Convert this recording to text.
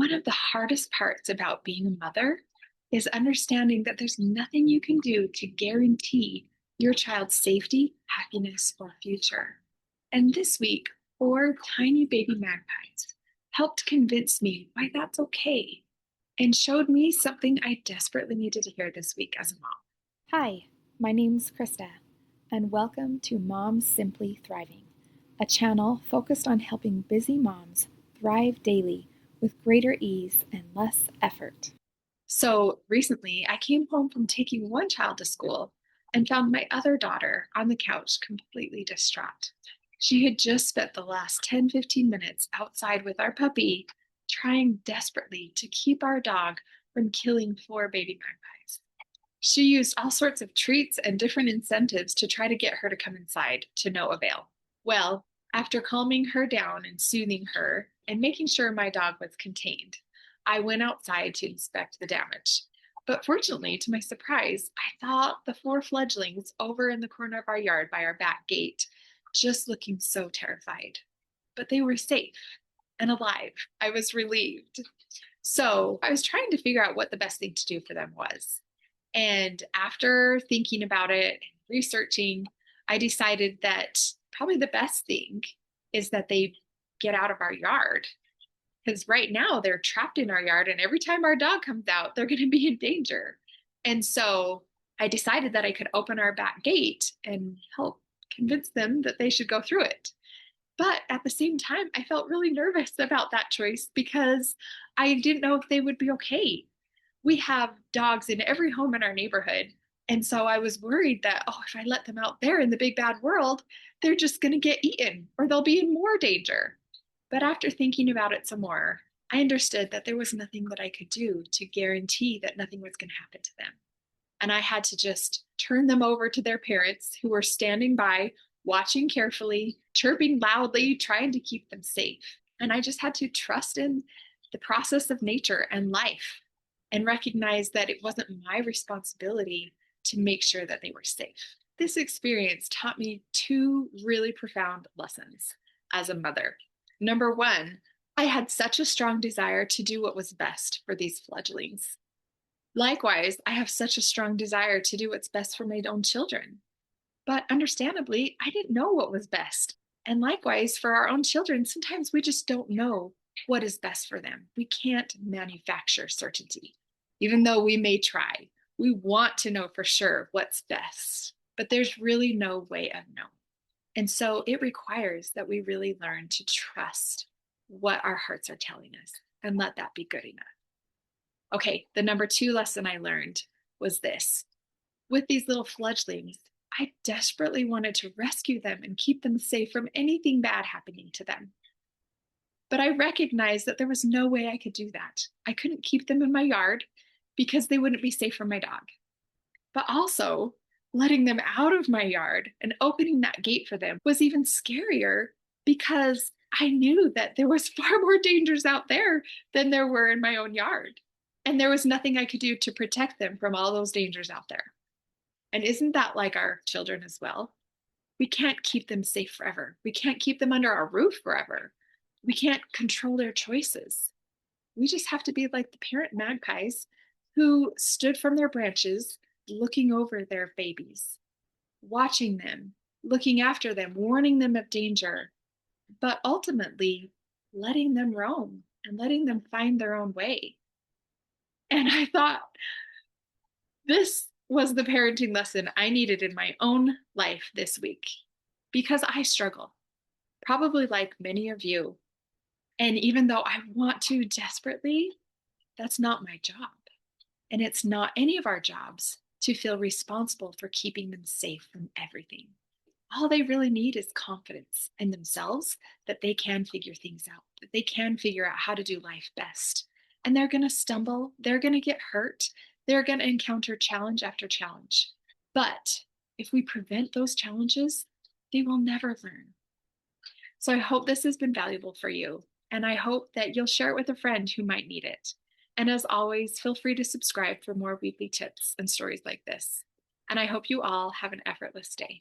One of the hardest parts about being a mother is understanding that there's nothing you can do to guarantee your child's safety, happiness, or future. And this week, four tiny baby magpies helped convince me why that's okay and showed me something I desperately needed to hear this week as a mom. Hi, my name's Krista, and welcome to Moms Simply Thriving, a channel focused on helping busy moms thrive daily with greater ease and less effort. So recently, I came home from taking one child to school and found my other daughter on the couch completely distraught. She had just spent the last 10-15 minutes outside with our puppy, trying desperately to keep our dog from killing four baby magpies. She used all sorts of treats and different incentives to try to get her to come inside, to no avail. Well, after calming her down and soothing her and making sure my dog was contained, I went outside to inspect the damage. But fortunately, to my surprise, I saw the four fledglings over in the corner of our yard by our back gate, just looking so terrified. But they were safe and alive. I was relieved. So I was trying to figure out what the best thing to do for them was. And after thinking about it and researching, I decided that probably the best thing is that they get out of our yard. Because right now they're trapped in our yard, and every time our dog comes out, they're going to be in danger. And so I decided that I could open our back gate and help convince them that they should go through it. But at the same time, I felt really nervous about that choice because I didn't know if they would be okay. We have dogs in every home in our neighborhood. And so I was worried that, oh, if I let them out there in the big bad world, they're just going to get eaten or they'll be in more danger. But after thinking about it some more, I understood that there was nothing that I could do to guarantee that nothing was going to happen to them. And I had to just turn them over to their parents who were standing by, watching carefully, chirping loudly, trying to keep them safe. And I just had to trust in the process of nature and life and recognize that it wasn't my responsibility to make sure that they were safe. This experience taught me two really profound lessons as a mother. Number one, I had such a strong desire to do what was best for these fledglings. Likewise, I have such a strong desire to do what's best for my own children. But understandably, I didn't know what was best. And likewise, for our own children, sometimes we just don't know what is best for them. We can't manufacture certainty, even though we may try. We want to know for sure what's best, but there's really no way of knowing. And so it requires that we really learn to trust what our hearts are telling us and let that be good enough. Okay, the number two lesson I learned was this. With these little fledglings, I desperately wanted to rescue them and keep them safe from anything bad happening to them. But I recognized that there was no way I could do that. I couldn't keep them in my yard because they wouldn't be safe from my dog. But also, letting them out of my yard and opening that gate for them was even scarier because I knew that there was far more dangers out there than there were in my own yard. And there was nothing I could do to protect them from all those dangers out there. And isn't that like our children as well? We can't keep them safe forever. We can't keep them under our roof forever. We can't control their choices. We just have to be like the parent magpies who stood from their branches looking over their babies, watching them, looking after them, warning them of danger, but ultimately letting them roam and letting them find their own way. And I thought, this was the parenting lesson I needed in my own life this week because I struggle, probably like many of you. And even though I want to desperately, that's not my job. And it's not any of our jobs to feel responsible for keeping them safe from everything. All they really need is confidence in themselves that they can figure things out, that they can figure out how to do life best. And they're going to stumble, they're going to get hurt, they're going to encounter challenge after challenge. But if we prevent those challenges, they will never learn. So I hope this has been valuable for you. And I hope that you'll share it with a friend who might need it. And as always, feel free to subscribe for more weekly tips and stories like this. And I hope you all have an effortless day.